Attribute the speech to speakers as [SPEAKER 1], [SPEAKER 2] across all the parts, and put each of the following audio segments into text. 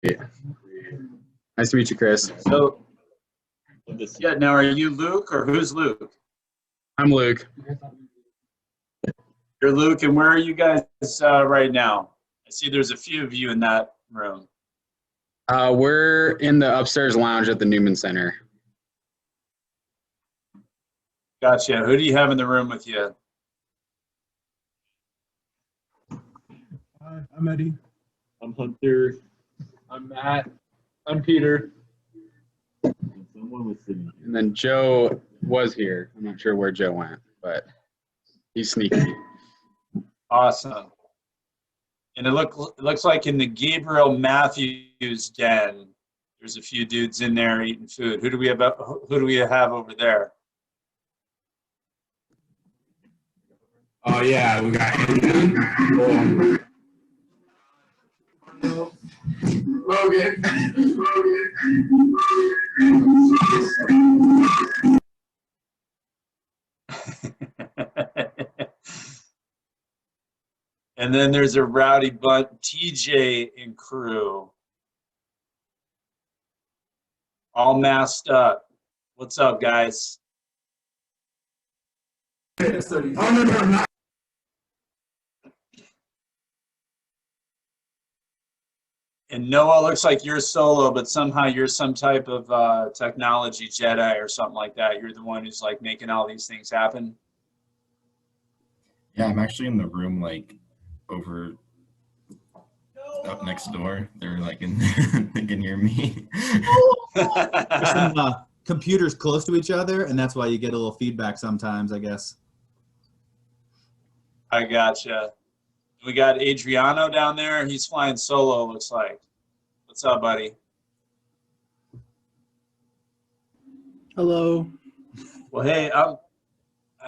[SPEAKER 1] Yeah. Nice to meet you, Chris.
[SPEAKER 2] So, yeah, now are you Luke or who's Luke?
[SPEAKER 1] I'm Luke.
[SPEAKER 2] You're Luke, and where are you guys right now? I see there's a few of you in that room.
[SPEAKER 1] We're in the upstairs lounge at the Newman Center.
[SPEAKER 2] Gotcha. Who do you have in the room with you?
[SPEAKER 3] Hi, I'm Eddie.
[SPEAKER 4] I'm Hunter.
[SPEAKER 3] I'm Matt. I'm Peter.
[SPEAKER 4] Someone was sitting.
[SPEAKER 1] And then Joe was here. I'm not sure where Joe went, but he's sneaky.
[SPEAKER 2] Awesome. And it looks like in the Gabriel Matthews den, there's a few dudes in there eating food. Who do we have over there?
[SPEAKER 3] Oh yeah, we got Andrew. Logan.
[SPEAKER 2] And then there's a rowdy bunch, TJ and crew, all masked up. What's up, guys? And Noah, looks like you're solo, but somehow you're some type of technology Jedi or something like that. You're the one who's like making all these things happen.
[SPEAKER 5] Yeah, I'm actually in the room like over up next door. They're like in there, they can hear me.
[SPEAKER 6] There's some computers close to each other, and that's why you get a little feedback sometimes, I guess.
[SPEAKER 2] I gotcha. We got Adriano down there. He's flying solo, looks like. What's up, buddy?
[SPEAKER 7] Hello.
[SPEAKER 2] Well,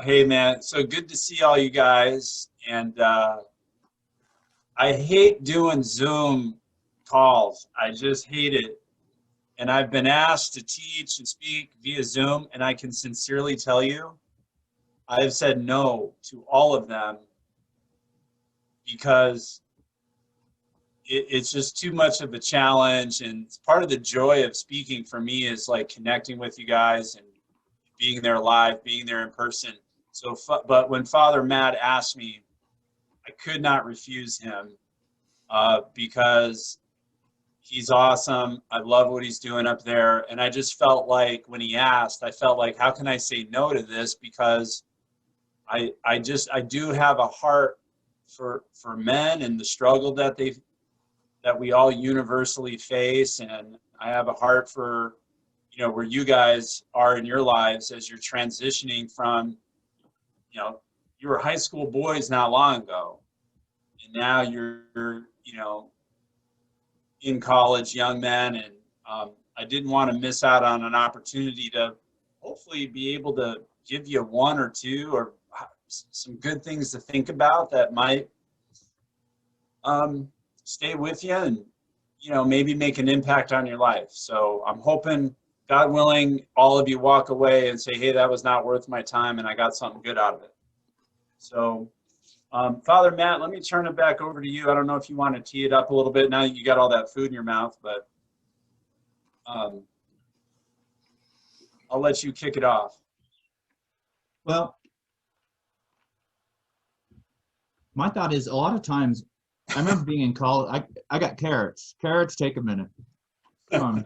[SPEAKER 2] hey, man. So good to see all you guys. And I hate doing Zoom calls. I just hate it. And I've been asked to teach and speak via Zoom, and I can sincerely tell you, I've said no to all of them because it's just too much of a challenge. And part of the joy of speaking for me is like connecting with you guys and being there live, being there in person. So, but when Father Matt asked me, I could not refuse him because he's awesome. I love what he's doing up there. And I just felt like when he asked, I felt like, how can I say no to this? Because I do have a heart for men and the struggle that we all universally face. And I have a heart for, you know, where you guys are in your lives as you're transitioning from, you know, you were high school boys not long ago. And now you're, you know, in college, young men. And I didn't want to miss out on an opportunity to hopefully be able to give you one or two or some good things to think about that might stay with you and, you know, maybe make an impact on your life. So I'm hoping, God willing, all of you walk away and say, hey, that was not worth my time and I got something good out of it. So Father Matt, let me turn it back over to you. I don't know if you want to tee it up a little bit now that you got all that food in your mouth, but I'll let you kick it off.
[SPEAKER 6] Well, my thought is a lot of times, I remember being in college, I got carrots. Carrots, take a minute. I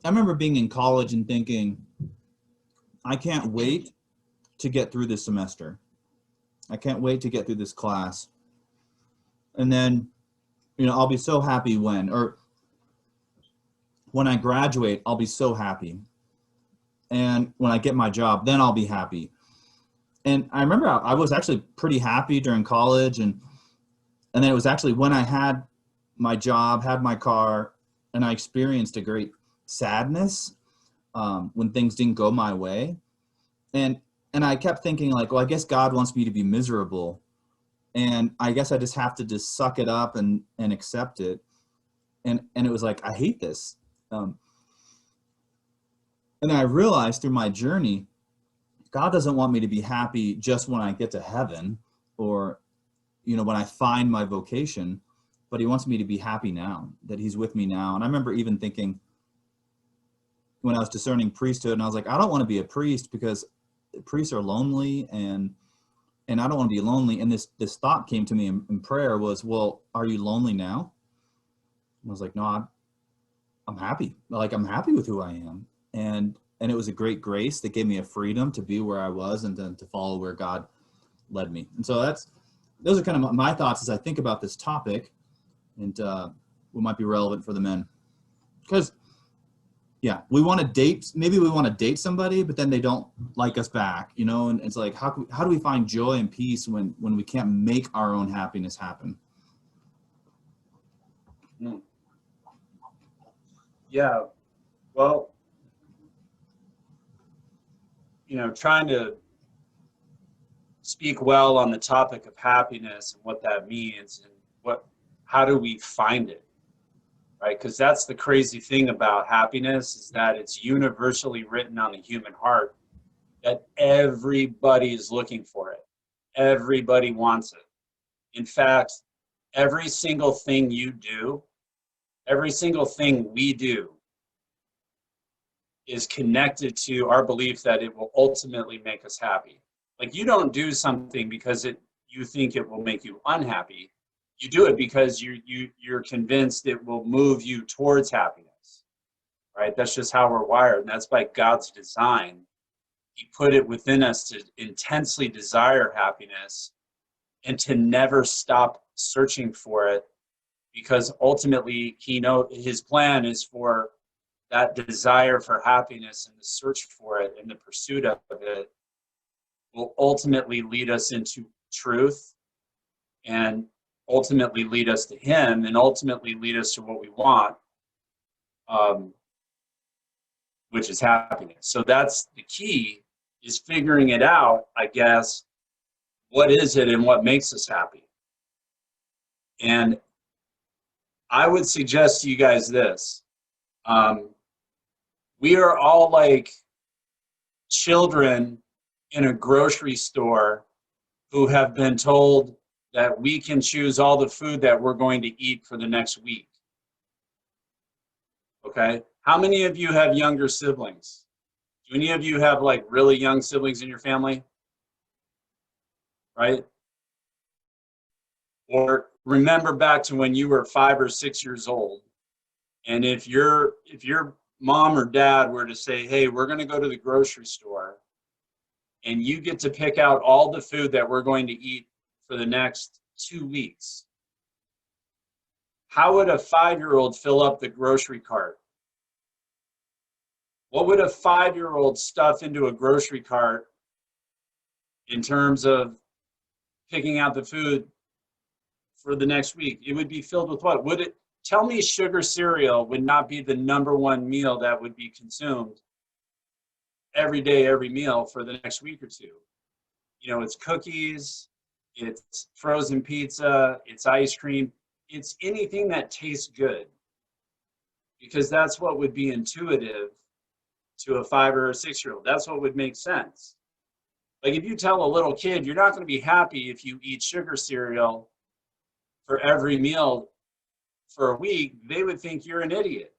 [SPEAKER 6] remember being in college and thinking, I can't wait to get through this semester. I can't wait to get through this class. And then, you know, I'll be so happy when I graduate, I'll be so happy. And when I get my job, then I'll be happy. And I remember I was actually pretty happy during college. And then it was actually when I had my job, had my car, and I experienced a great sadness when things didn't go my way. And I kept thinking like, well, I guess God wants me to be miserable. And I guess I just have to just suck it up and accept it. And it was like, I hate this. And I realized through my journey, God doesn't want me to be happy just when I get to heaven or, you know, when I find my vocation. but he wants me to be happy now, that he's with me now. And I remember even thinking when I was discerning priesthood, and I was like, I don't want to be a priest because priests are lonely, and I don't want to be lonely. And this thought came to me in prayer was, well, are you lonely now? And I was like, no, I'm happy. Like, I'm happy with who I am. And it was a great grace that gave me a freedom to be where I was and then to follow where God led me. And so those are kind of my thoughts as I think about this topic, and what might be relevant for the men. Because, yeah, we want to date, maybe we want to date somebody, but then they don't like us back, you know, and it's like, how do we find joy and peace when we can't make our own happiness happen?
[SPEAKER 2] Yeah, well, you know, trying to speak well on the topic of happiness and what that means and how do we find it, right? Because that's the crazy thing about happiness, is that it's universally written on the human heart that everybody is looking for it. Everybody wants it. In fact, every single thing you do, every single thing we do is connected to our belief that it will ultimately make us happy. Like, you don't do something because you think it will make you unhappy. You do it because you're convinced it will move you towards happiness, right? That's just how we're wired, and that's by God's design. He put it within us to intensely desire happiness and to never stop searching for it, because ultimately his plan is for that desire for happiness and the search for it and the pursuit of it will ultimately lead us into truth, and ultimately lead us to him, and ultimately lead us to what we want, which is happiness. So that's the key, is figuring it out, I guess. What is it and what makes us happy? And I would suggest to you guys this. We are all like children in a grocery store who have been told that we can choose all the food that we're going to eat for the next week. Okay? How many of you have younger siblings? Do any of you have like really young siblings in your family? Right? Or remember back to when you were 5 or 6 years old, and if your mom or dad were to say, hey, we're going to go to the grocery store, and you get to pick out all the food that we're going to eat for the next 2 weeks, how would a 5-year-old fill up the grocery cart? What would a 5-year-old stuff into a grocery cart in terms of picking out the food for the next week? It would be filled with what? Tell me sugar cereal would not be the #1 meal that would be consumed every day, every meal for the next week or two. You know, it's cookies, it's frozen pizza, it's ice cream, it's anything that tastes good, because that's what would be intuitive to a 5 or a 6-year-old. That's what would make sense. Like, if you tell a little kid you're not going to be happy if you eat sugar cereal for every meal for a week, they would think you're an idiot.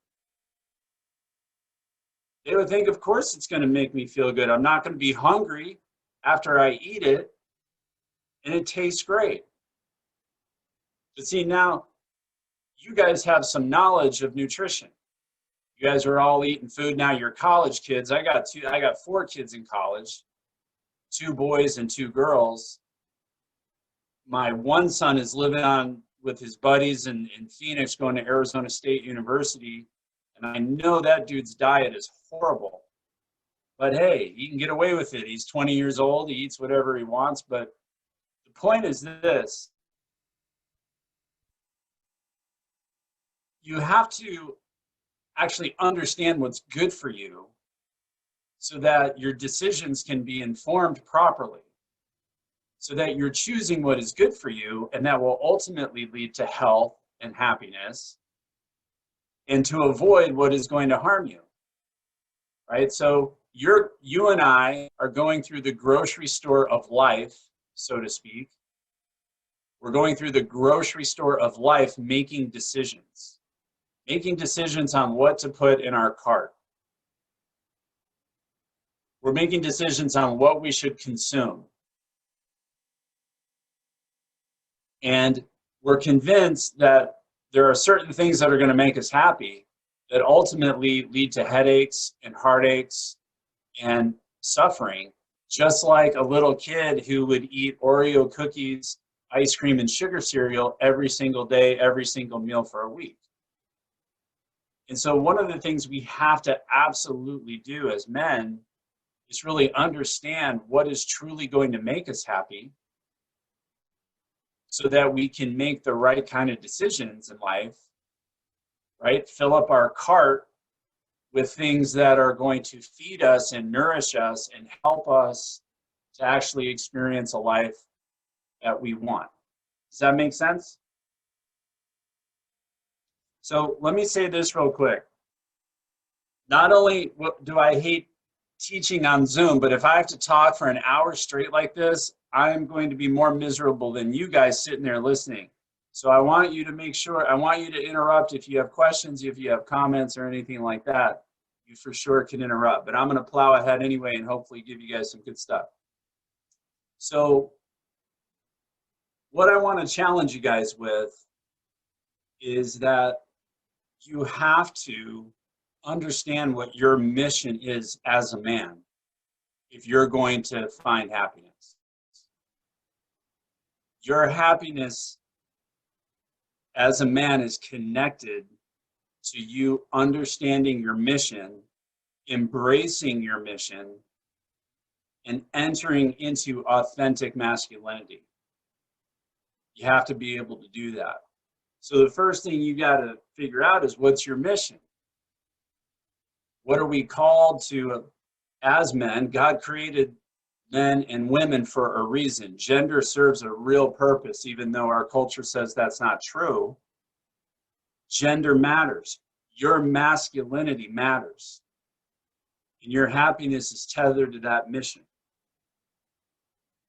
[SPEAKER 2] They would think, of course it's going to make me feel good. I'm not going to be hungry after I eat it, and it tastes great. But see, now you guys have some knowledge of nutrition. You guys are all eating food now. You're college kids. I got 4 kids in college, 2 boys and 2 girls. My one son is living on with his buddies in Phoenix, going to Arizona State University. And I know that dude's diet is horrible. But hey, he can get away with it. He's 20 years old. He eats whatever he wants. But the point is this. You have to actually understand what's good for you so that your decisions can be informed properly, so that you're choosing what is good for you, and that will ultimately lead to health and happiness, and to avoid what is going to harm you, right? So you and I are going through the grocery store of life, so to speak, We're going through the grocery store of life, making decisions on what to put in our cart. We're making decisions on what we should consume. And we're convinced that there are certain things that are going to make us happy that ultimately lead to headaches and heartaches and suffering, just like a little kid who would eat Oreo cookies, ice cream, and sugar cereal every single day, every single meal for a week. And so one of the things we have to absolutely do as men is really understand what is truly going to make us happy so that we can make the right kind of decisions in life, right? Fill up our cart with things that are going to feed us and nourish us and help us to actually experience a life that we want. Does that make sense? So let me say this real quick. Not only do I hate teaching on Zoom, but if I have to talk for an hour straight like this, I am going to be more miserable than you guys sitting there listening. So I want you to make sure, I want you to interrupt if you have questions, if you have comments or anything like that. You for sure can interrupt, but I'm going to plow ahead anyway and hopefully give you guys some good stuff. So what I want to challenge you guys with is that you have to understand what your mission is as a man if you're going to find happiness. Your happiness as a man is connected to you understanding your mission, embracing your mission, and entering into authentic masculinity. You have to be able to do that. So the first thing you got to figure out is, what's your mission? What are we called to as men? God created men and women for a reason. Gender serves a real purpose, even though our culture says that's not true. Gender matters. Your masculinity matters. And your happiness is tethered to that mission.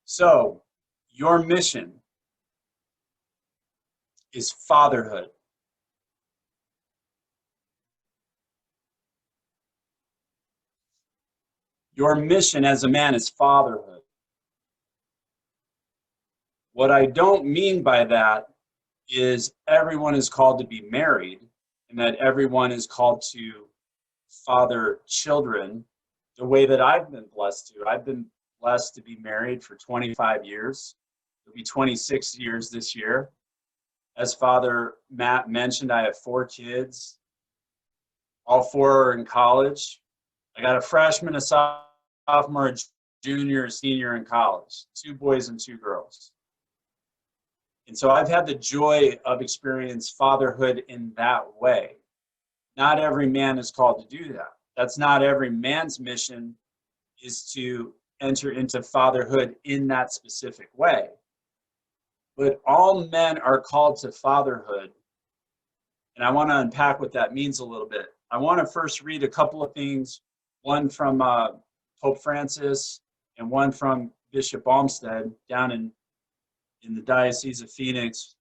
[SPEAKER 2] So, your mission is fatherhood. Your mission as a man is fatherhood. What I don't mean by that is everyone is called to be married and that everyone is called to father children the way that I've been blessed to. I've been blessed to be married for 25 years. It'll be 26 years this year. As Father Matt mentioned, I have 4 kids. All 4 are in college. I got a freshman, a sophomore, a junior, a senior in college. 2 boys and 2 girls. And so I've had the joy of experience fatherhood in that way. Not every man is called to do that. That's not every man's mission, is to enter into fatherhood in that specific way. But all men are called to fatherhood. And I want to unpack what that means a little bit. I want to first read a couple of things, one from Pope Francis and one from Bishop Olmsted down in the Diocese of Phoenix.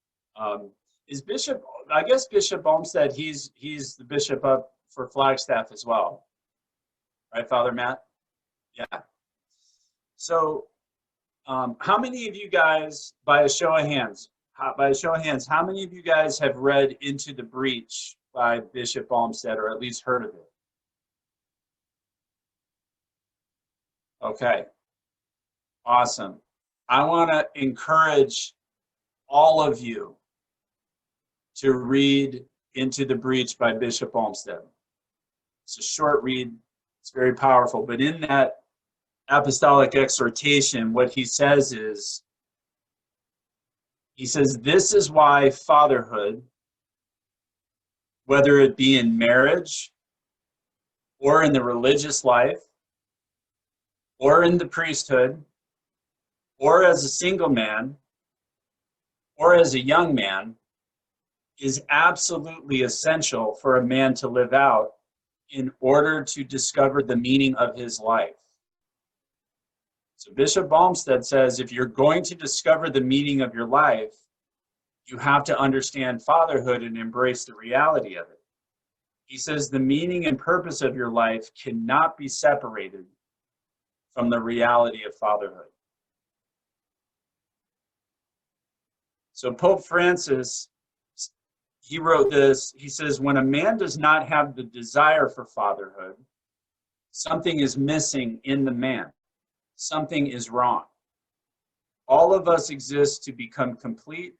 [SPEAKER 2] Is Bishop, I guess Bishop Olmsted, he's the bishop up for Flagstaff as well. Right, Father Matt? Yeah. So how many of you guys, by a show of hands, how many of you guys have read Into the Breach by Bishop Olmsted, or at least heard of it? Okay, awesome. I want to encourage all of you to read Into the Breach by Bishop Olmsted. It's a short read, it's very powerful, but in that apostolic exhortation, what he says is, he says, this is why fatherhood, whether it be in marriage or in the religious life or in the priesthood or as a single man or as a young man, is absolutely essential for a man to live out in order to discover the meaning of his life. So Bishop Olmsted says, if you're going to discover the meaning of your life, you have to understand fatherhood and embrace the reality of it. He says the meaning and purpose of your life cannot be separated from the reality of fatherhood. So Pope Francis, he wrote this. He says, when a man does not have the desire for fatherhood, something is missing in the man. Something is wrong. All of us exist to become complete.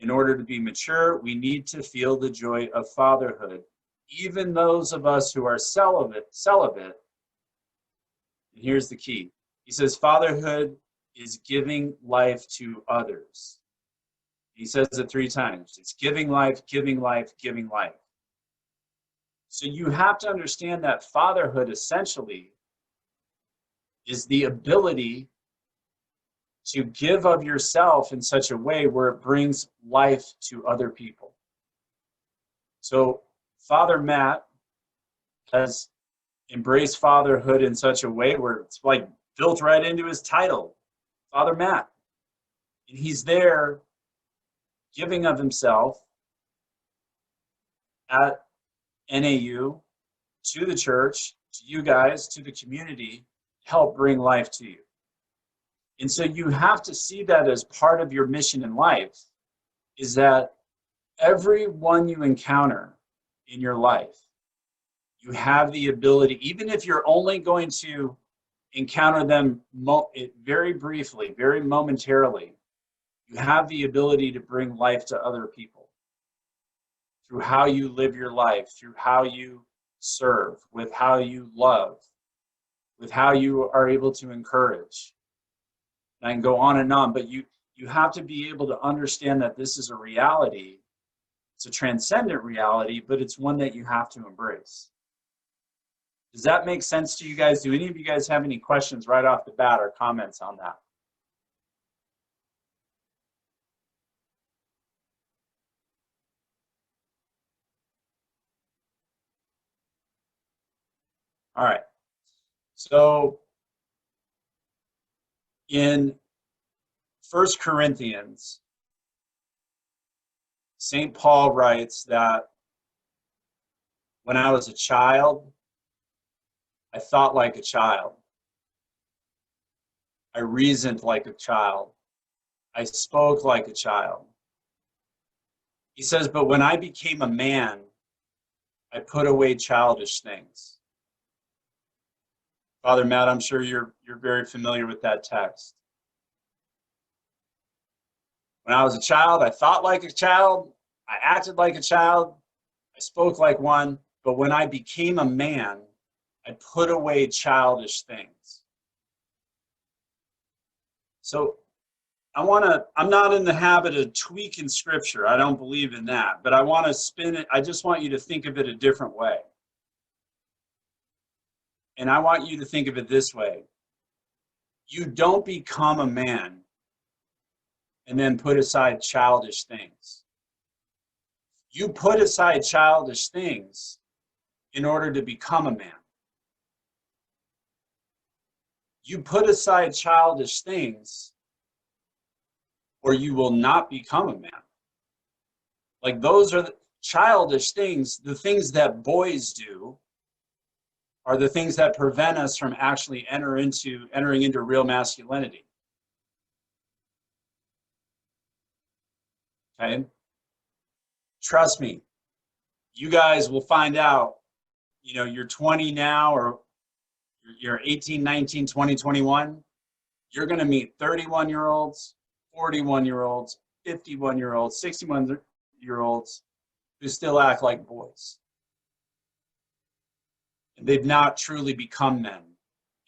[SPEAKER 2] In order to be mature, we need to feel the joy of fatherhood. Even those of us who are celibate. And here's the key. He says, fatherhood is giving life to others. He says it 3 times. It's giving life, giving life, giving life. So you have to understand that fatherhood essentially is the ability to give of yourself in such a way where it brings life to other people. So Father Matt has embraced fatherhood in such a way where it's like built right into his title, Father Matt. And he's there giving of himself at NAU, to the church, to you guys, to the community, to help bring life to you. And so you have to see that as part of your mission in life, is that everyone you encounter in your life, you have the ability, even if you're only going to encounter them very briefly, very momentarily, you have the ability to bring life to other people through how you live your life, through how you serve, with how you love, with how you are able to encourage. And I can go on and on, but you have to be able to understand that this is a reality. It's a transcendent reality, but it's one that you have to embrace. Does that make sense to you guys? Do any of you guys have any questions right off the bat or comments on that? All right. So in 1 Corinthians, St. Paul writes that when I was a child, I thought like a child. I reasoned like a child. I spoke like a child. He says, but when I became a man, I put away childish things. Father Matt, I'm sure you're very familiar with that text. When I was a child, I thought like a child. I acted like a child. I spoke like one. But when I became a man, I put away childish things. So I'm not in the habit of tweaking scripture. I don't believe in that. But I want to spin it. I just want you to think of it a different way. And I want you to think of it this way. You don't become a man and then put aside childish things. You put aside childish things in order to become a man. You put aside childish things or you will not become a man. Like those are the childish things, the things that boys do are the things that prevent us from actually entering into real masculinity. Okay? Trust me, you guys will find out, you're 20 now or you're 18, 19, 20, 21. You're going to meet 31-year-olds, 41-year-olds, 51-year-olds, 61-year-olds who still act like boys. And they've not truly become men.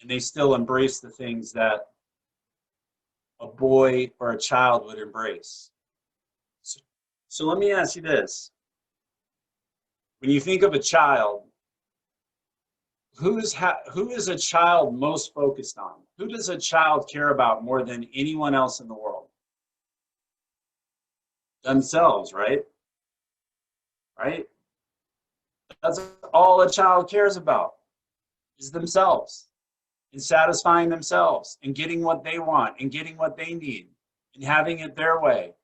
[SPEAKER 2] And they still embrace the things that a boy or a child would embrace. So let me ask you this. When you think of a child, who is a child most focused on? Who does a child care about more than anyone else in the world? Themselves, right? Right? That's all a child cares about, is themselves, and satisfying themselves, and getting what they want, and getting what they need, and having it their way,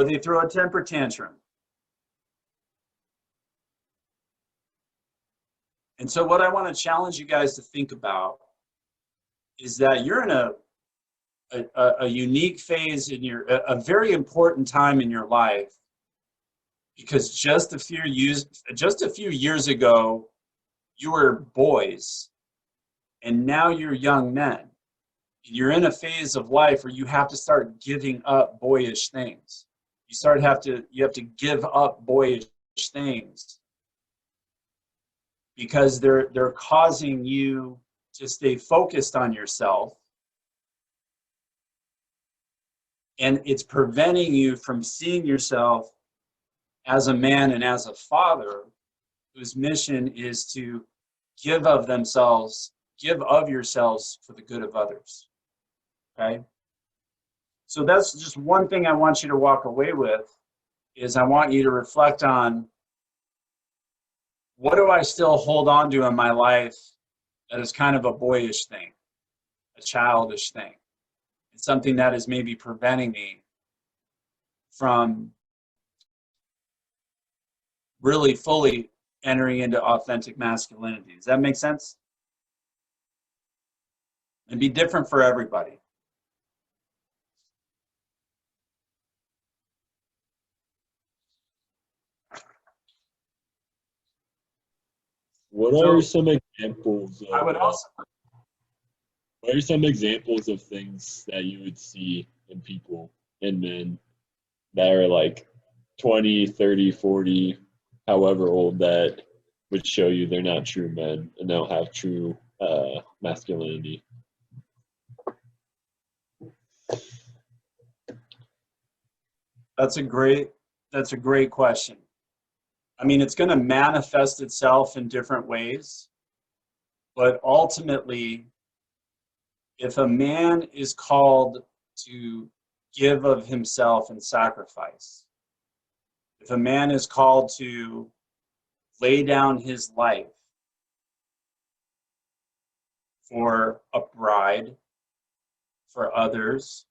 [SPEAKER 2] or they throw a temper tantrum. And so what I want to challenge you guys to think about is that you're in a unique phase in a very important time in your life, because just a few years ago, you were boys, and now you're young men. You're in a phase of life where you have to start giving up boyish things. You have to give up boyish things, because they're causing you to stay focused on yourself, and it's preventing you from seeing yourself as a man and as a father whose mission is to give of yourselves for the good of others. Okay? So that's just one thing I want you to walk away with, is I want you to reflect on, what do I still hold on to in my life that is kind of a boyish thing, a childish thing? It's something that is maybe preventing me from really fully entering into authentic masculinity. Does that make sense? And be different for everybody.
[SPEAKER 4] What
[SPEAKER 2] So,
[SPEAKER 4] are some examples
[SPEAKER 2] I would
[SPEAKER 4] of
[SPEAKER 2] also,
[SPEAKER 4] what are some examples of things that you would see in people, in men, that are like 20, 30, 40, however old, that would show you they're not true men and don't have true masculinity?
[SPEAKER 2] that's a great question. I mean, it's going to manifest itself in different ways, but ultimately, if a man is called to give of himself and sacrifice, if a man is called to lay down his life for a bride, for others,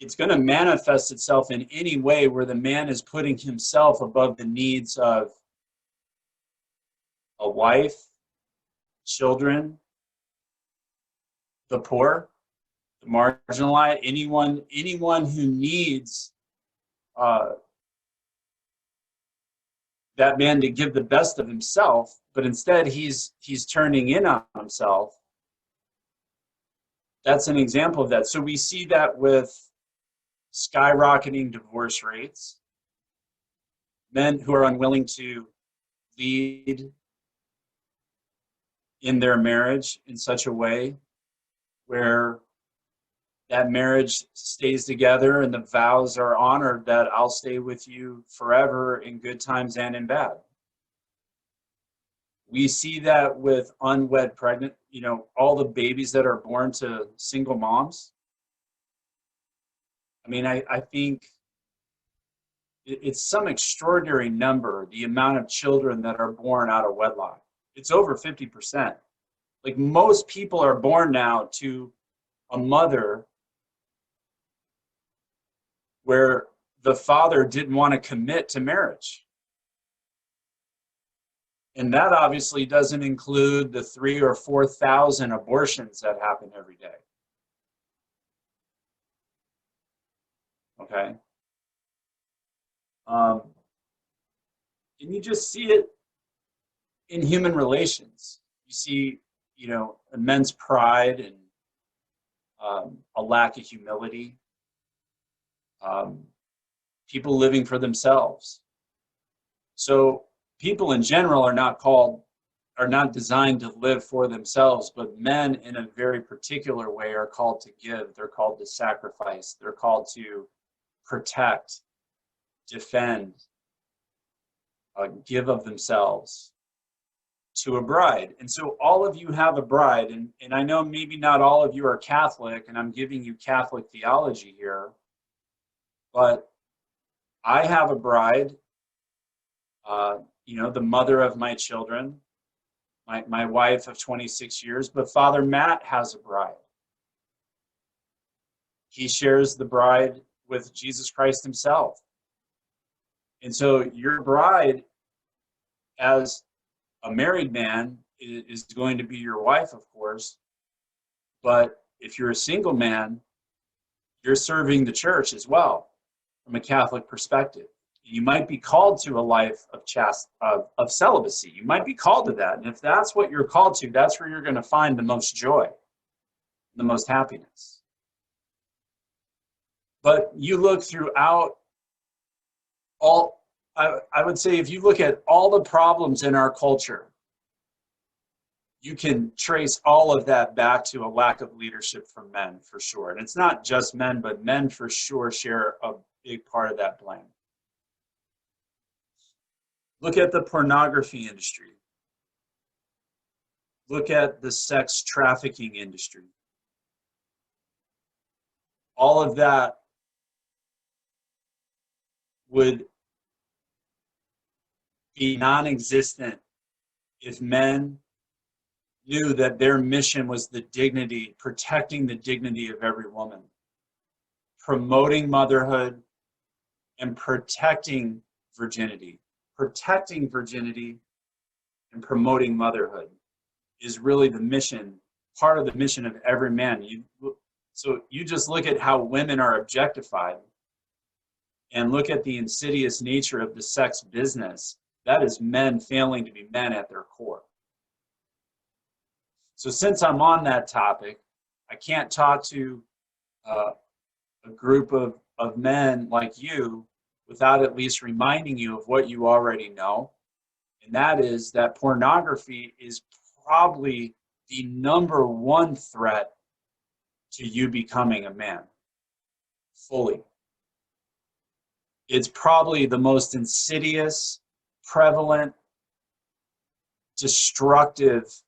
[SPEAKER 2] it's going to manifest itself in any way where the man is putting himself above the needs of a wife, children, the poor, the marginalized, anyone who needs that man to give the best of himself, but instead he's turning in on himself. That's an example of that. So we see that with skyrocketing divorce rates, men who are unwilling to lead in their marriage in such a way where that marriage stays together and the vows are honored that I'll stay with you forever in good times and in bad. We see that with unwed pregnant, all the babies that are born to single moms. I mean, I think it's some extraordinary number, the amount of children that are born out of wedlock. It's over 50%. Like, most people are born now to a mother where the father didn't want to commit to marriage. And that obviously doesn't include the 3,000 or 4,000 abortions that happen every day. Okay. And you just see it in human relations. You see, immense pride and a lack of humility. People living for themselves. So people in general are not designed to live for themselves, but men in a very particular way are called to give. They're called to sacrifice. They're called to protect, defend, give of themselves to a bride. And so all of you have a bride, and I know maybe not all of you are Catholic, and I'm giving you Catholic theology here, but I have a bride, the mother of my children, my wife of 26 years, but Father Matt has a bride. He shares the bride with Jesus Christ himself. And so your bride, as a married man, is going to be your wife, of course. But if you're a single man, you're serving the church as well from a Catholic perspective. You might be called to a life of celibacy. You might be called to that. And if that's what you're called to, that's where you're going to find the most joy, the most happiness. But you look throughout all, I would say if you look at all the problems in our culture, you can trace all of that back to a lack of leadership from men, for sure. And it's not just men, but men for sure share a big part of that blame. Look at the pornography industry. Look at the sex trafficking industry. All of that would be non-existent if men knew that their mission was the dignity, protecting the dignity of every woman, promoting motherhood, and protecting virginity. Protecting virginity and promoting motherhood is really the mission, part of the mission of every man. So you just look at how women are objectified and look at the insidious nature of the sex business. That is men failing to be men at their core. So since I'm on that topic, I can't talk to a group of men like you without at least reminding you of what you already know. And that is that pornography is probably the #1 threat to you becoming a man fully. It's probably the most insidious, prevalent, destructive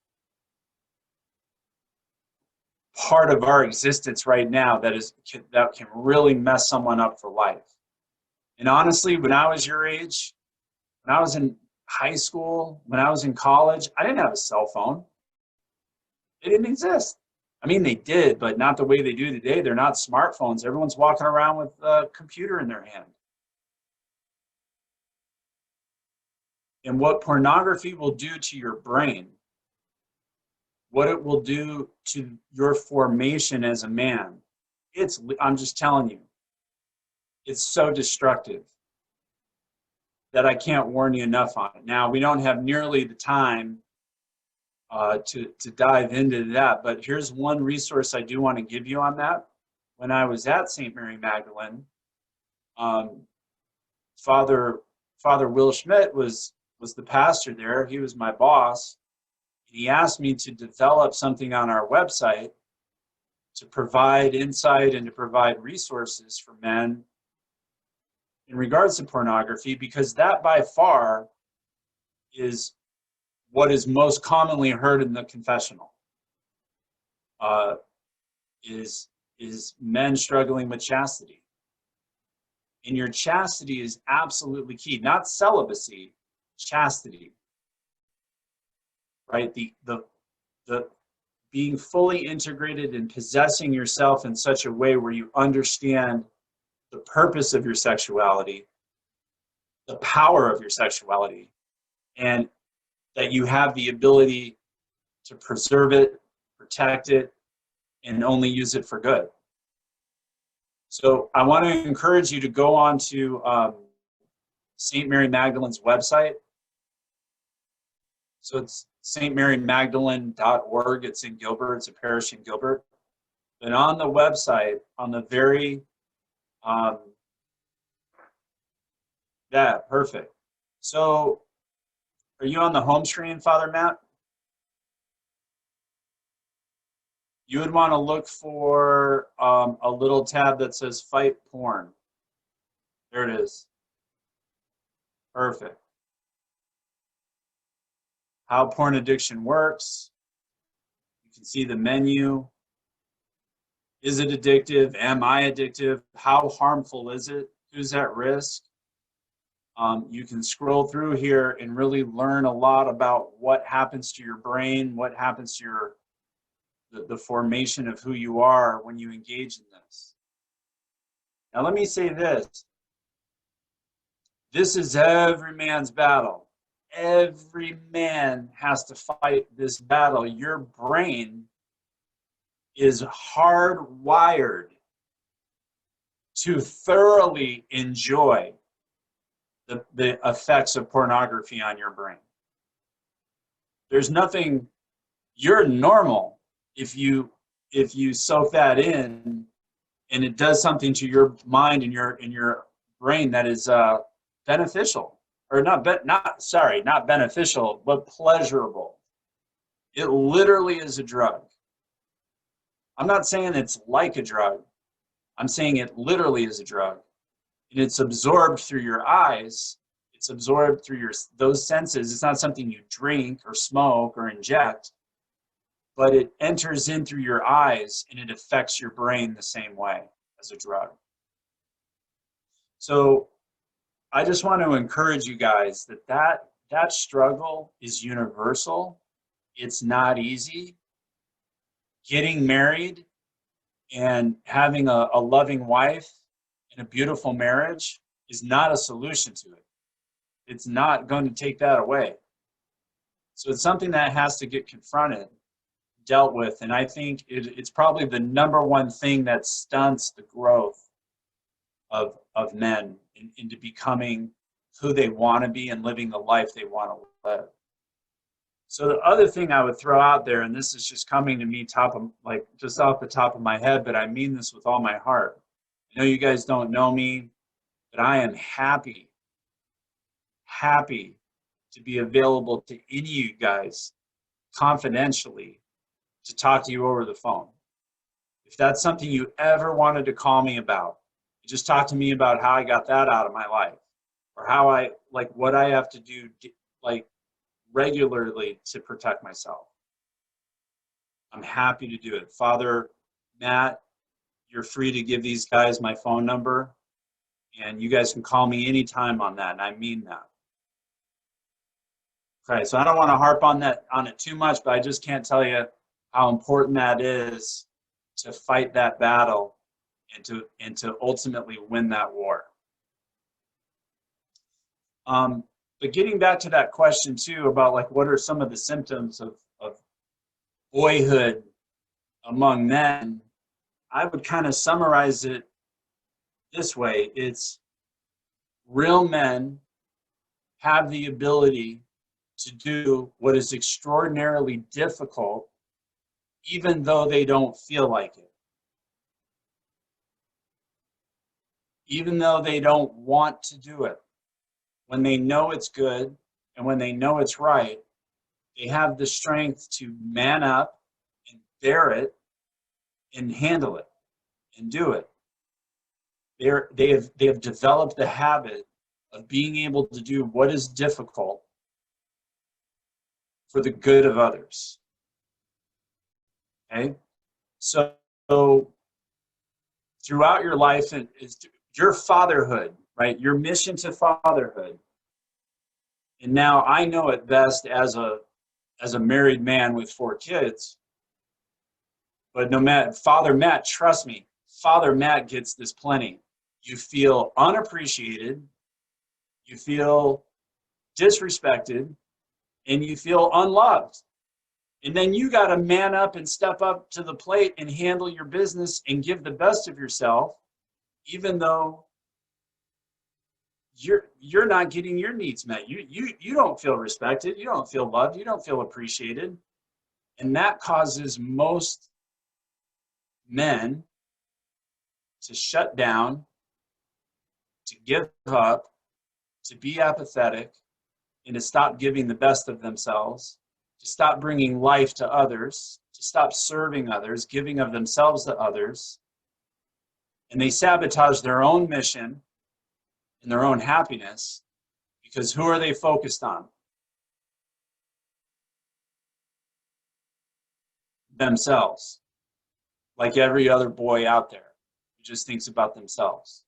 [SPEAKER 2] part of our existence right now that can really mess someone up for life. And honestly, when I was your age, when I was in high school, when I was in college, I didn't have a cell phone. They didn't exist. I mean, they did, but not the way they do today. They're not smartphones. Everyone's walking around with a computer in their hand. And what pornography will do to your brain, what it will do to your formation as a man, I'm just telling you, it's so destructive that I can't warn you enough on it. Now, we don't have nearly the time to dive into that, but here's one resource I do want to give you on that. When I was at St. Mary Magdalene, Father Will Schmidt was the pastor there. He was my boss. He asked me to develop something on our website to provide insight and to provide resources for men in regards to pornography, because that by far is what is most commonly heard in the confessional, is men struggling with chastity. And your chastity is absolutely key, not celibacy, chastity, right? The being fully integrated and possessing yourself in such a way where you understand the purpose of your sexuality, the power of your sexuality, and that you have the ability to preserve it, protect it, and only use it for good. So I want to encourage you to go on to St. Mary Magdalene's website. So it's stmarymagdalene.org. It's in Gilbert. It's a parish in Gilbert. And on the website, on the very, perfect. So are you on the home screen, Father Matt? You would want to look for a little tab that says Fight Porn. There it is. Perfect. How porn addiction works. You can see the menu. Is it addictive? Am I addictive? How harmful is it? Who's at risk? You can scroll through here and really learn a lot about what happens to your brain, what happens to the formation of who you are when you engage in this. Now let me say this. This is every man's battle. Every man has to fight this battle. Your brain is hardwired to thoroughly enjoy the effects of pornography on your brain. There's nothing, you're normal if you soak that in and it does something to your mind and your brain that is beneficial, or not beneficial, but pleasurable. It literally is a drug. I'm not saying it's like a drug. I'm saying it literally is a drug. And it's absorbed through your eyes. It's absorbed through those senses. It's not something you drink or smoke or inject, but it enters in through your eyes and it affects your brain the same way as a drug. So I just want to encourage you guys that struggle is universal. It's not easy. Getting married and having a loving wife and a beautiful marriage is not a solution to it. It's not going to take that away. So it's something that has to get confronted, dealt with, and I think it's probably the number one thing that stunts the growth of men into becoming who they want to be and living the life they want to live. So the other thing I would throw out there, and this is just coming to me just off the top of my head, but I mean this with all my heart. I know you guys don't know me, but I am happy to be available to any of you guys confidentially to talk to you over the phone. If that's something you ever wanted to call me about, just talk to me about how I got that out of my life, or how what I have to do regularly to protect myself. I'm happy to do it. Father Matt, you're free to give these guys my phone number, and you guys can call me anytime on that, and I mean that. Okay, so I don't want to harp on it too much, but I just can't tell you how important that is to fight that battle and to ultimately win that war. But getting back to that question too about what are some of the symptoms of boyhood among men, I would kind of summarize it this way. It's real men have the ability to do what is extraordinarily difficult, even though they don't feel like it. Even though they don't want to do it. When they know it's good and when they know it's right, they have the strength to man up and bear it and handle it and do it. They have developed the habit of being able to do what is difficult for the good of others. Okay? So throughout your life, it's your fatherhood, right? Your mission to fatherhood. And now I know it best as a married man with 4 kids. But no matter, Father Matt, trust me, Father Matt gets this plenty. You feel unappreciated, you feel disrespected, and you feel unloved. And then you got to man up and step up to the plate and handle your business and give the best of yourself, even though you're not getting your needs met. You don't feel respected, you don't feel loved, you don't feel appreciated. And that causes most men to shut down, to give up, to be apathetic, and to stop giving the best of themselves, to stop bringing life to others, to stop serving others, giving of themselves to others. And they sabotage their own mission and their own happiness, because who are they focused on? Themselves. Like every other boy out there who just thinks about themselves.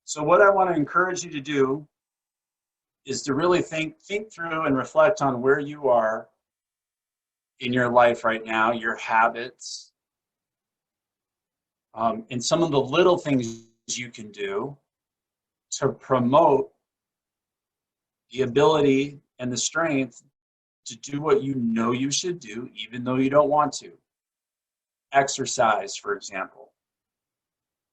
[SPEAKER 2] So what I want to encourage you to do is to really think through and reflect on where you are in your life right now, your habits, and some of the little things you can do to promote the ability and the strength to do what you know you should do, even though you don't want to. Exercise, for example.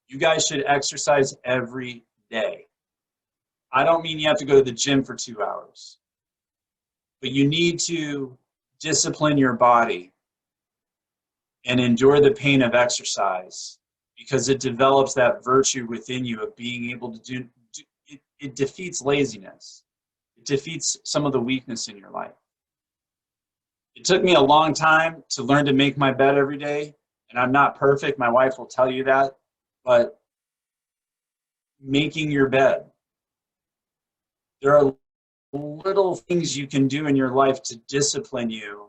[SPEAKER 2] You guys should exercise every day. I don't mean you have to go to the gym for 2 hours, but you need to discipline your body and endure the pain of exercise, because it develops that virtue within you of being able to do it defeats laziness. It defeats some of the weakness in your life. It took me a long time to learn to make my bed every day, and I'm not perfect. My wife will tell you that, but making your bed, there are little things you can do in your life to discipline you,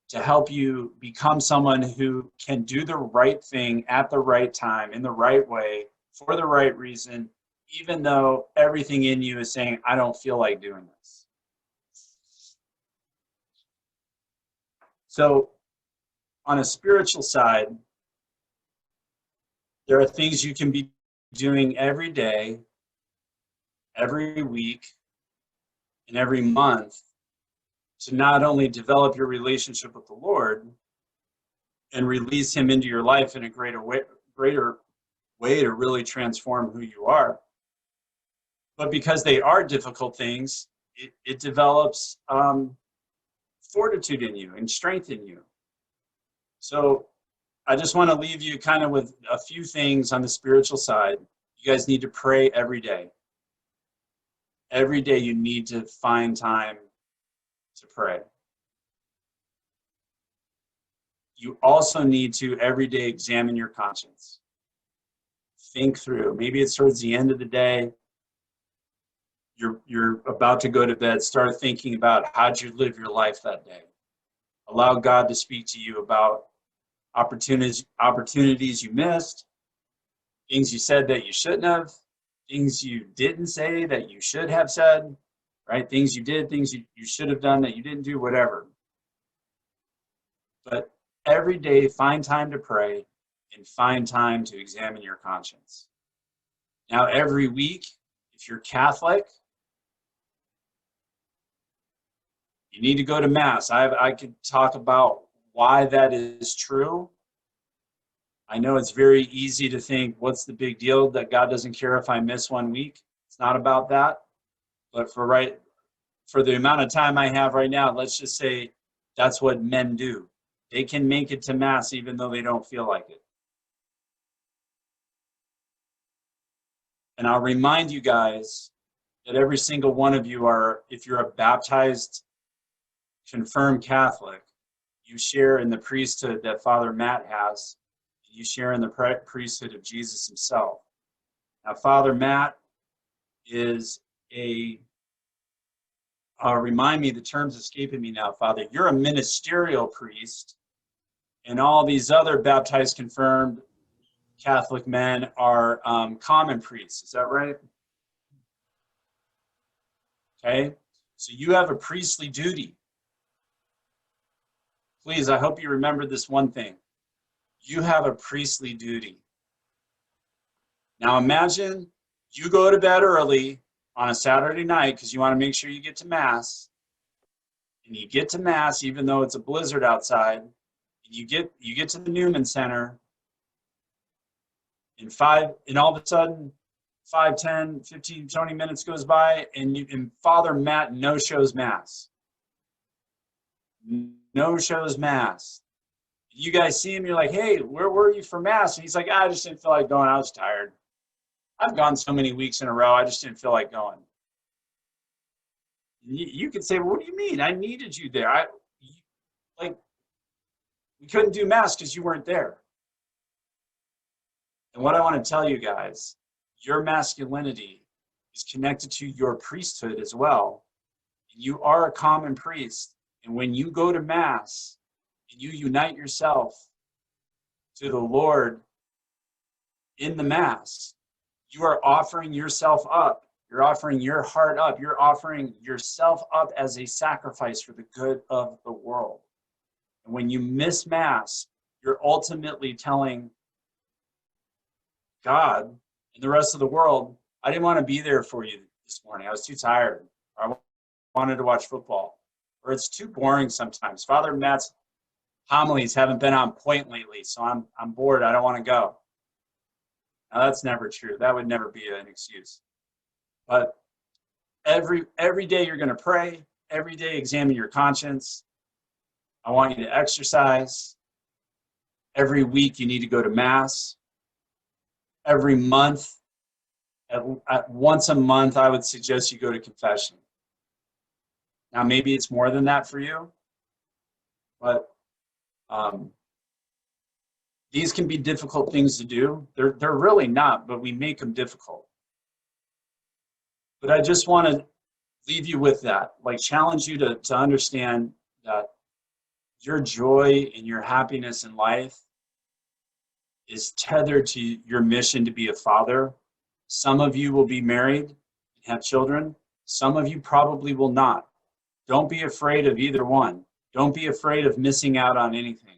[SPEAKER 2] to help you become someone who can do the right thing at the right time, in the right way, for the right reason, even though everything in you is saying, I don't feel like doing this. So on a spiritual side, there are things you can be doing every day, every week, and every month to not only develop your relationship with the Lord and release him into your life in a greater way to really transform who you are, but because they are difficult things, it develops fortitude in you and strength in you. So I just want to leave you kind of with a few things on the spiritual side. You guys need to pray every day. Every day you need to find time to pray. You also need to every day examine your conscience. Think through. Maybe it's towards the end of the day. You're about to go to bed. Start thinking about how'd you live your life that day. Allow God to speak to you about opportunities you missed, things you said that you shouldn't have, things you didn't say that you should have said, right? Things you did, things you should have done that you didn't do, whatever. But every day, find time to pray and find time to examine your conscience. Now, every week, if you're Catholic, you need to go to Mass. I could talk about why that is true. I know it's very easy to think, what's the big deal that God doesn't care if I miss 1 week? It's not about that. But for the amount of time I have right now, let's just say that's what men do. They can make it to Mass even though they don't feel like it. And I'll remind you guys that every single one of you are, if you're a baptized, confirmed Catholic, you share in the priesthood that Father Matt has. You share in the priesthood of Jesus himself. Now, Father Matt is remind me, the term's escaping me now, Father. You're a ministerial priest, and all these other baptized, confirmed Catholic men are common priests. Is that right? Okay, so you have a priestly duty. Please, I hope you remember this one thing. You have a priestly duty. Now imagine you go to bed early on a Saturday night because you want to make sure you get to Mass. And you get to Mass even though it's a blizzard outside. And you get to the Newman Center. And all of a sudden, 5, 10, 15, 20 minutes goes by, and Father Matt no-shows Mass. No-shows Mass. You guys see him, you're like, hey, where were you for Mass? And he's like, I just didn't feel like going. I was tired. I've gone so many weeks in a row, I just didn't feel like going. You could say, well, what do you mean? I needed you there. We couldn't do Mass because you weren't there. And what I want to tell you guys, your masculinity is connected to your priesthood as well. You are a common priest. And when you go to Mass and you unite yourself to the Lord in the Mass, you are offering yourself up. You're offering your heart up. You're offering yourself up as a sacrifice for the good of the world. And when you miss Mass, you're ultimately telling God and the rest of the world, I didn't want to be there for you this morning. I was too tired. I wanted to watch football. Or it's too boring sometimes. Father Matt's homilies haven't been on point lately, so I'm bored. I don't want to go. Now, that's never true. That would never be an excuse. But every day you're going to pray. Every day examine your conscience. I want you to exercise. Every week you need to go to Mass. Every month, at once a month, I would suggest you go to confession. Now, maybe it's more than that for you, but these can be difficult things to do. They're really not, but we make them difficult. But I just want to leave you with that, like challenge you to understand that your joy and your happiness in life is tethered to your mission to be a father. Some of you will be married and have children. Some of you probably will not. Don't be afraid of either one. Don't be afraid of missing out on anything.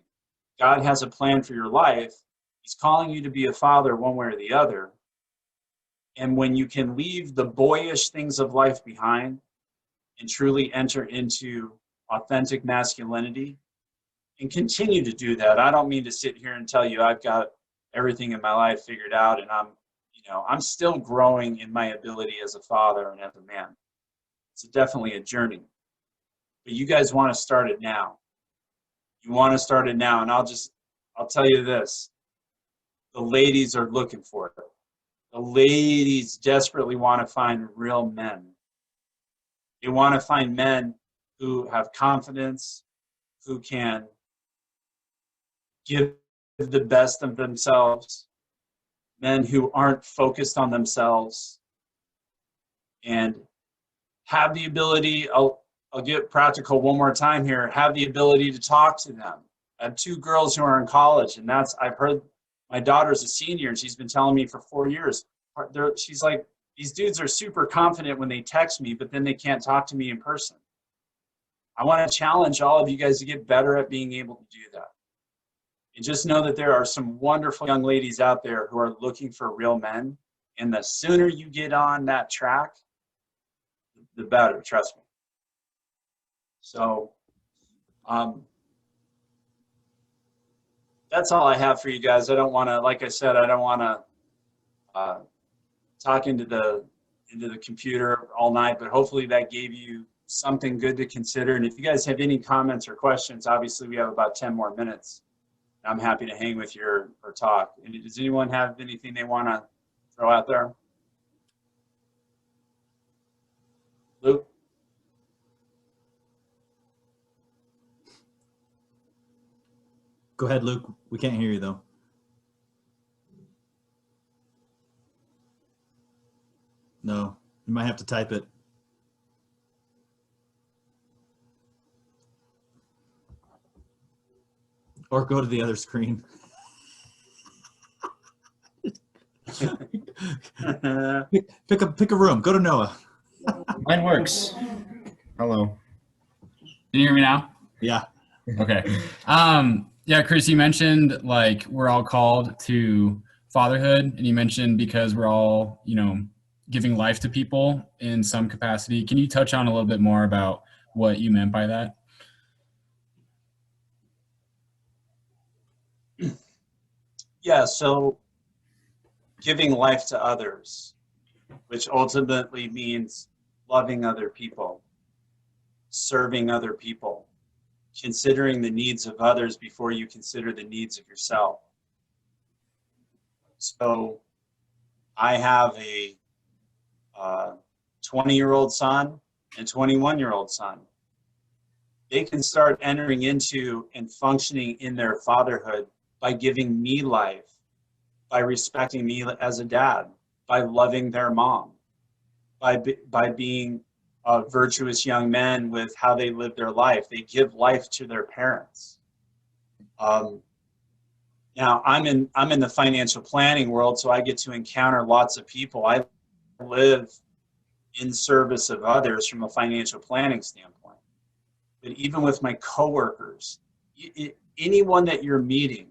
[SPEAKER 2] God has a plan for your life. He's calling you to be a father one way or the other. And when you can leave the boyish things of life behind and truly enter into authentic masculinity and continue to do that. I don't mean to sit here and tell you I've got everything in my life figured out and I'm still growing in my ability as a father and as a man. It's definitely a journey. But you guys want to start it now. You want to start it now. And I'll tell you this. The ladies are looking for it. The ladies desperately want to find real men. They want to find men who have confidence, who can give the best of themselves, men who aren't focused on themselves, and have the ability, I'll get practical one more time here, have the ability to talk to them. I have 2 girls who are in college, and I've heard my daughter's a senior, and she's been telling me for 4 years. She's like, these dudes are super confident when they text me, but then they can't talk to me in person. I want to challenge all of you guys to get better at being able to do that. And just know that there are some wonderful young ladies out there who are looking for real men. And the sooner you get on that track, the better, trust me. So that's all I have for you guys. I don't want to, like I said, I don't want to talk into the computer all night, but hopefully that gave you something good to consider. And if you guys have any comments or questions, obviously we have about 10 more minutes. I'm happy to hang with you or talk. And does anyone have anything they want to throw out there? Luke?
[SPEAKER 6] Go ahead, Luke. We can't hear you, though. No, you might have to type it. Or go to the other screen. Pick a room. Go to Noah.
[SPEAKER 5] Mine works. Hello. Can you hear me now?
[SPEAKER 6] Yeah.
[SPEAKER 5] Okay. Yeah, Chris, you mentioned like we're all called to fatherhood, and you mentioned because we're all, giving life to people in some capacity. Can you touch on a little bit more about what you meant by that?
[SPEAKER 2] Yeah, so giving life to others, which ultimately means loving other people, serving other people, considering the needs of others before you consider the needs of yourself. So I have a 20-year-old son and 21-year-old son. They can start entering into and functioning in their fatherhood by giving me life, by respecting me as a dad, by loving their mom, by being virtuous young men with how they live their life. They give life to their parents. Now I'm in the financial planning world, so I get to encounter lots of people. I live in service of others from a financial planning standpoint. But even with my coworkers, anyone that you're meeting,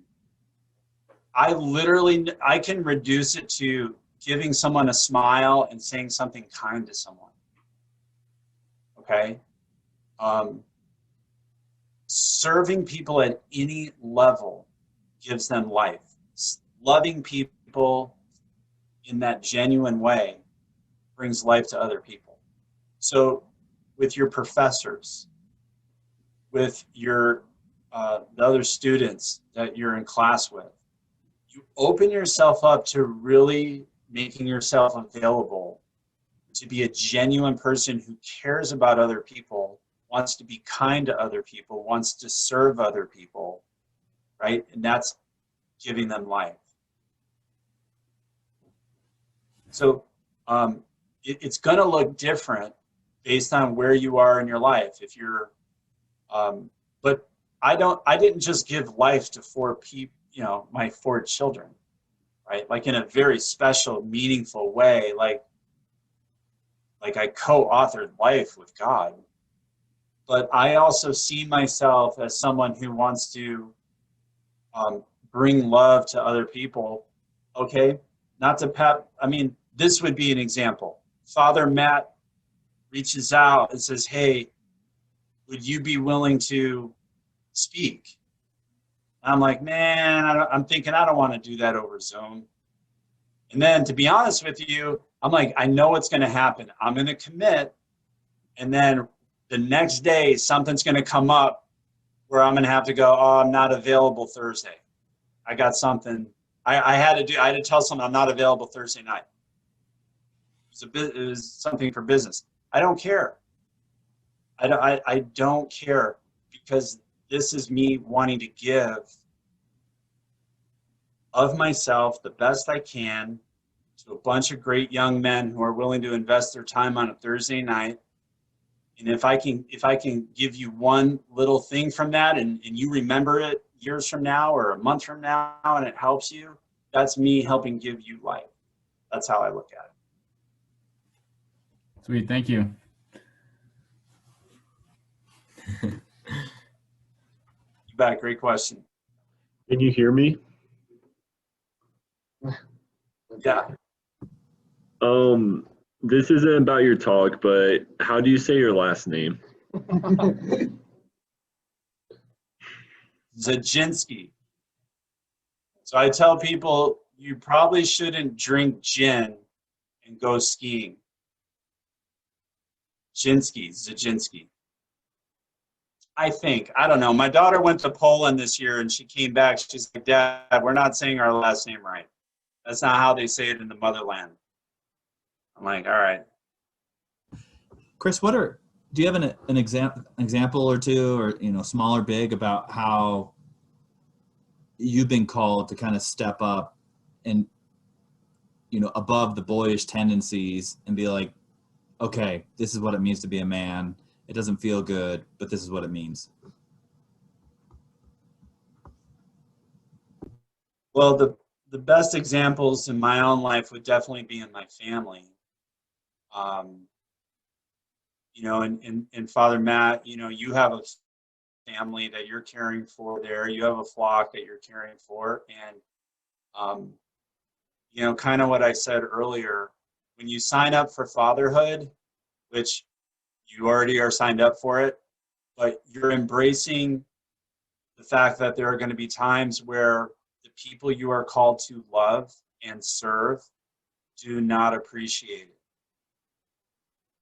[SPEAKER 2] I can reduce it to giving someone a smile and saying something kind to someone. Okay? Serving people at any level gives them life. Loving people in that genuine way brings life to other people. So with your professors, with your the other students that you're in class with, you open yourself up to really making yourself available to be a genuine person who cares about other people, wants to be kind to other people, wants to serve other people, right? And that's giving them life. So it's going to look different based on where you are in your life. If you're, but I didn't just give life to 4 people, my 4 children, right? Like in a very special, meaningful way, like I co-authored life with God. But I also see myself as someone who wants to bring love to other people. Okay, not to pat, this would be an example. Father Matt reaches out and says, hey, would you be willing to speak? I'm like, man, I'm thinking I don't want to do that over Zoom. And then to be honest with you, I'm like, I know what's going to happen. I'm going to commit. And then the next day, something's going to come up where I'm going to have to go, oh, I'm not available Thursday. I got something. I had to tell someone I'm not available Thursday night. It was something for business. I don't care. I don't care, because this is me wanting to give of myself the best I can to a bunch of great young men who are willing to invest their time on a Thursday night. And if I can give you one little thing from that, and you remember it years from now or a month from now, and it helps you, that's me helping give you life. That's how I look at it.
[SPEAKER 5] Sweet, thank you.
[SPEAKER 2] You bet, great question.
[SPEAKER 4] Can you hear me?
[SPEAKER 2] Yeah.
[SPEAKER 4] This isn't about your talk, but how do you say your last name?
[SPEAKER 2] Zajdzinski. So I tell people, you probably shouldn't drink gin and go skiing. Zajdzinski. I don't know. My daughter went to Poland this year and she came back. She's like, Dad, we're not saying our last name right. That's not how they say it in the motherland. I'm like, all right.
[SPEAKER 6] Chris, do you have an example or two, or small or big, about how you've been called to kind of step up and above the boyish tendencies and be like, okay, this is what it means to be a man. It doesn't feel good, but this is what it means.
[SPEAKER 2] Well, the best examples in my own life would definitely be in my family. And Father Matt, you have a family that you're caring for there. You have a flock that you're caring for. And, kind of what I said earlier, when you sign up for fatherhood, which you already are signed up for it, but you're embracing the fact that there are going to be times where the people you are called to love and serve do not appreciate it.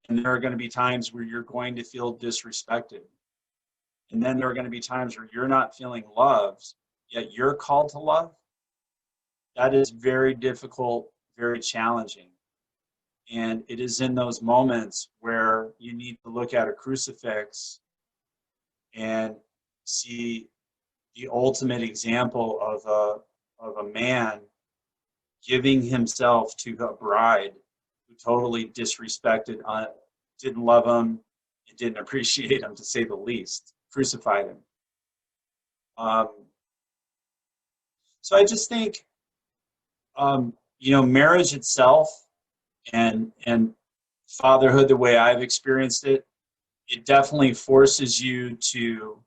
[SPEAKER 2] And there are going to be times where you're going to feel disrespected. And then there are going to be times where you're not feeling loved, yet you're called to love. That is very difficult, very challenging. And it is in those moments where you need to look at a crucifix and see the ultimate example of a man giving himself to a bride who totally disrespected, didn't love him, and didn't appreciate him, to say the least, crucified him. So I just think, marriage itself and fatherhood, the way I've experienced it, it definitely forces you to,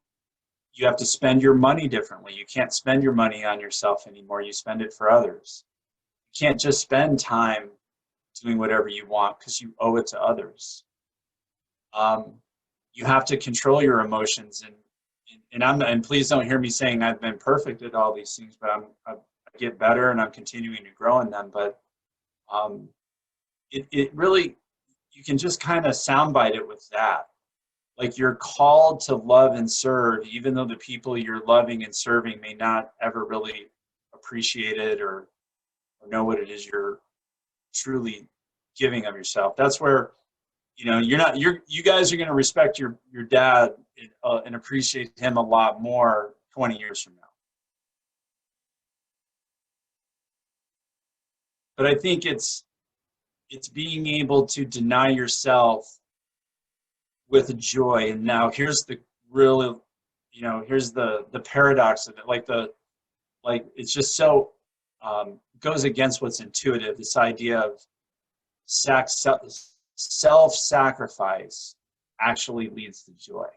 [SPEAKER 2] you have to spend your money differently. You can't spend your money on yourself anymore. You spend it for others. You can't just spend time doing whatever you want because you owe it to others. You have to control your emotions, and please don't hear me saying I've been perfect at all these things, but I get better and I'm continuing to grow in them. But it really, you can just kind of soundbite it with that. Like, you're called to love and serve, even though the people you're loving and serving may not ever really appreciate it or know what it is you're truly giving of yourself. That's where, you know, you guys are going to respect your dad and appreciate him a lot more 20 years from now. But I think it's being able to deny yourself with joy. And now here's the real, you know, here's the paradox of it. Like it's just so goes against what's intuitive. This idea of self-sacrifice actually leads to joy.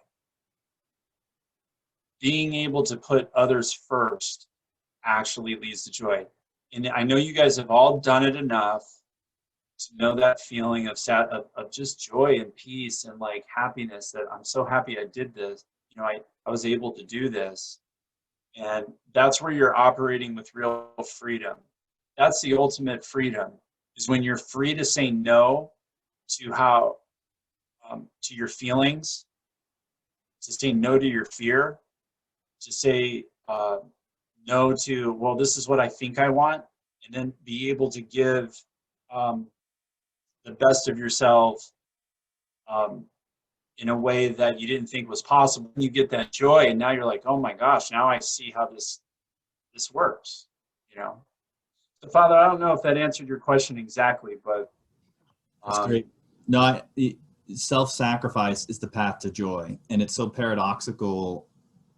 [SPEAKER 2] Being able to put others first actually leads to joy. And I know you guys have all done it enough to know that feeling of just joy and peace and like happiness, that I'm so happy I did this. You know, I was able to do this. And that's where you're operating with real freedom. That's the ultimate freedom, is when you're free to say no to to your feelings, to say no to your fear, to say no to, well, this is what I think I want, and then be able to give the best of yourself in a way that you didn't think was possible. You get that joy, and now you're like, oh my gosh, now I see how this works, you know. So, Father, I don't know if that answered your question exactly, but
[SPEAKER 6] that's great. No, self-sacrifice is the path to joy, and it's so paradoxical,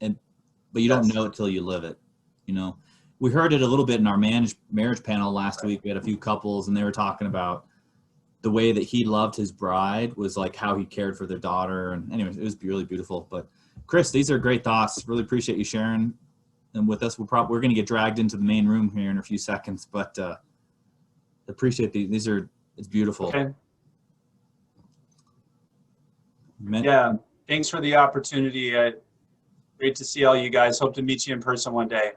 [SPEAKER 6] but you don't know it till you live it. You know, we heard it a little bit in our marriage panel last week. We had a few couples, and they were talking about the way that he loved his bride was like how he cared for their daughter. And anyways, it was really beautiful. But Chris, these are great thoughts. Really appreciate you sharing them with us. We're going to get dragged into the main room here in a few seconds, but appreciate these. It's beautiful.
[SPEAKER 2] okay. Yeah, thanks for the opportunity. Great to see all you guys. Hope to meet you in person one day.